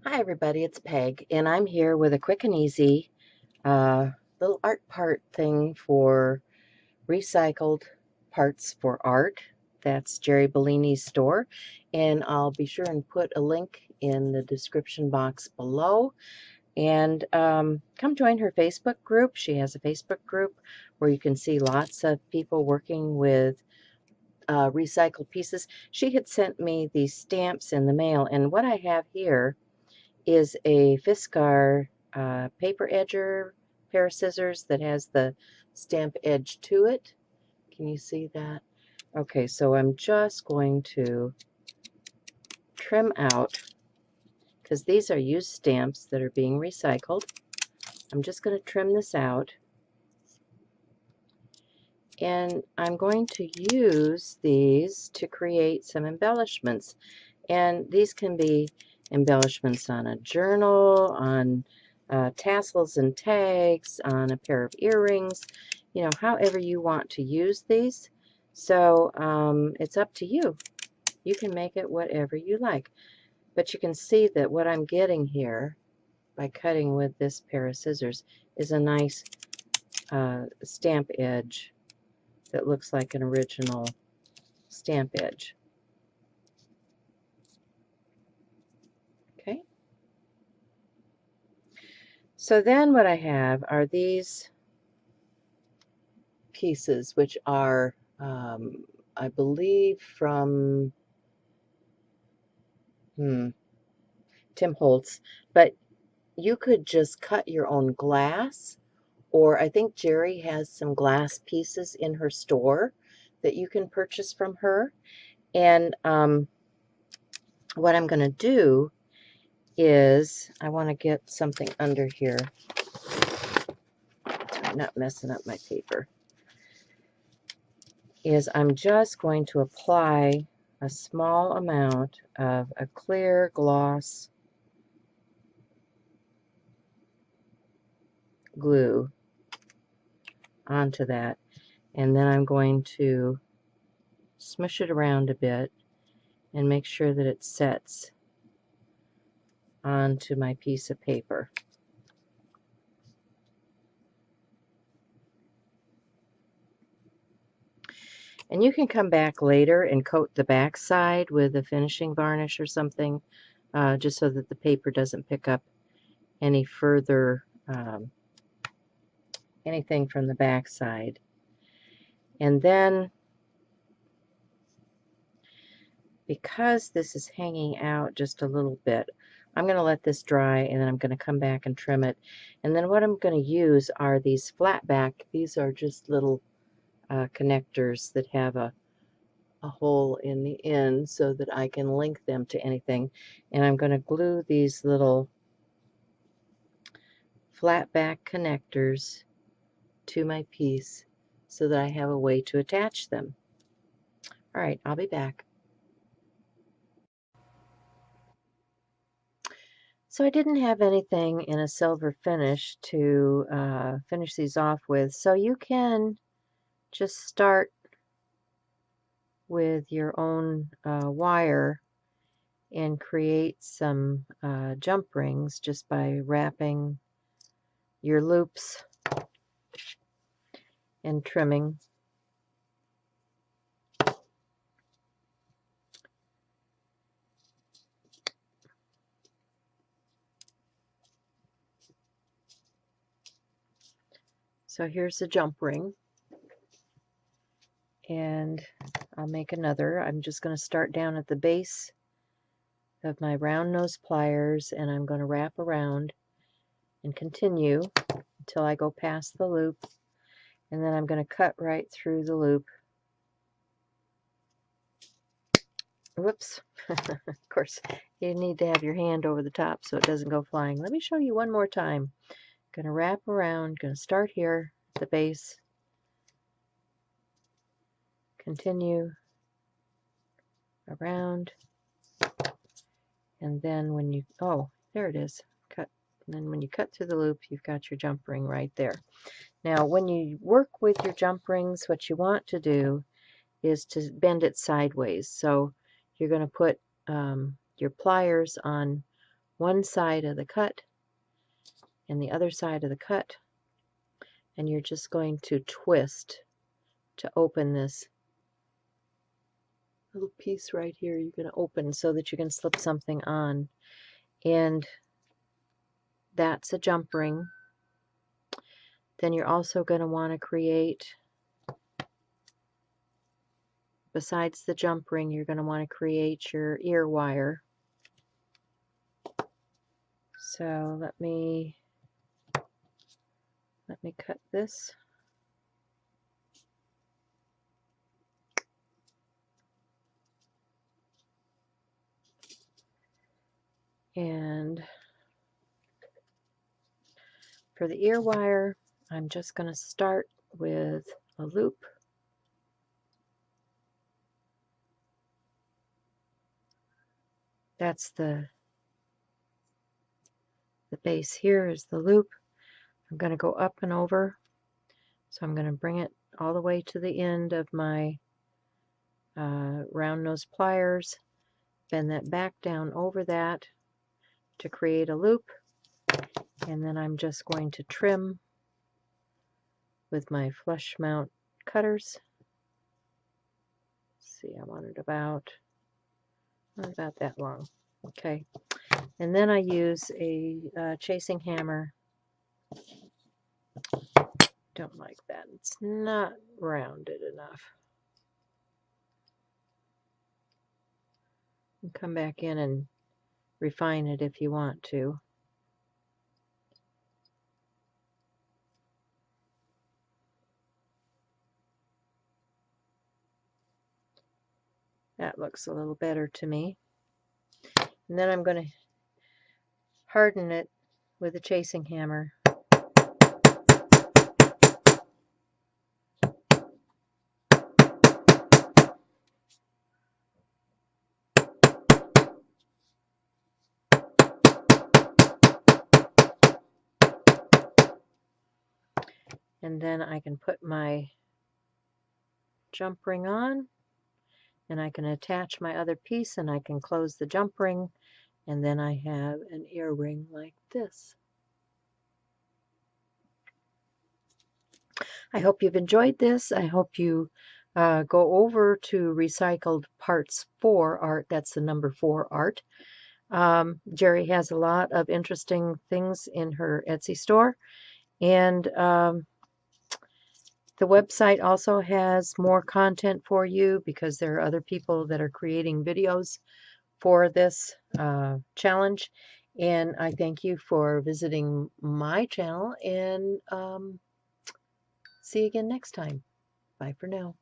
Hi everybody, it's Peg, and I'm here with a quick and easy little art part thing for Recycled Parts for Art. That's Jeri Bellini's store, and I'll be sure and put a link in the description box below. And come join her Facebook group. She has a Facebook group where you can see lots of people working with recycled pieces. She had sent me these stamps in the mail, and what I have here is a Fiskar paper edger pair of scissors that has the stamp edge to it. Can you see that? Okay, so I'm just going to trim out, because these are used stamps that are being recycled. I'm just going to trim this out, and I'm going to use these to create some embellishments. And these can be embellishments on a journal, on tassels and tags, on a pair of earrings, you know, however you want to use these. So it's up to you. You can make it whatever you like. But you can see that what I'm getting here by cutting with this pair of scissors is a nice stamp edge that looks like an original stamp edge. Okay. So then what I have are these pieces, which are, I believe, from Tim Holtz, but you could just cut your own glass, or I think Jeri has some glass pieces in her store that you can purchase from her. And what I'm going to do is, I want to get something under here. I'm not messing up my paper. Is I'm just going to apply a small amount of a clear gloss glue onto that, and then I'm going to smush it around a bit and make sure that it sets onto my piece of paper. And you can come back later and coat the back side with a finishing varnish or something, just so that the paper doesn't pick up any further anything from the back side. And then, because this is hanging out just a little bit, I'm going to let this dry, and then I'm going to come back and trim it. And then what I'm going to use are these flat back. These are just little connectors that have a hole in the end so that I can link them to anything. And I'm going to glue these little flat back connectors to my piece so that I have a way to attach them. All right, I'll be back. So I didn't have anything in a silver finish to finish these off with, so you can just start with your own wire and create some jump rings just by wrapping your loops and trimming. So here's the jump ring, and I'll make another. I'm just going to start down at the base of my round nose pliers, and I'm going to wrap around and continue until I go past the loop, and then I'm going to cut right through the loop. Whoops. Of course, you need to have your hand over the top so it doesn't go flying. Let me show you one more time. Going to wrap around, going to start here at the base, continue around, and then when you, oh, there it is, cut. And then when you cut through the loop, you've got your jump ring right there. Now, when you work with your jump rings, what you want to do is to bend it sideways. So you're going to put your pliers on one side of the cut and the other side of the cut, and you're just going to twist to open this little piece right here. You're going to open so that you can slip something on, and that's a jump ring. Then you're also going to want to create, besides the jump ring, you're going to want to create your ear wire. So let me cut this. And for the ear wire, I'm just going to start with a loop. That's the base here is the loop. I'm going to go up and over. So I'm going to bring it all the way to the end of my round nose pliers, bend that back down over that to create a loop, and then I'm just going to trim with my flush mount cutters. Let's see, I want it about that long. Okay, and then I use a chasing hammer. Don't like that, it's not rounded enough. And come back in and refine it if you want to. That looks a little better to me. And then I'm going to harden it with a chasing hammer. And then I can put my jump ring on, and I can attach my other piece, and I can close the jump ring, and then I have an ear ring like this. I hope you've enjoyed this. I hope you go over to Recycledparts4art. That's the number 4 art. Jeri has a lot of interesting things in her Etsy store, and the website also has more content for you because there are other people that are creating videos for this challenge. And I thank you for visiting my channel, and see you again next time. Bye for now.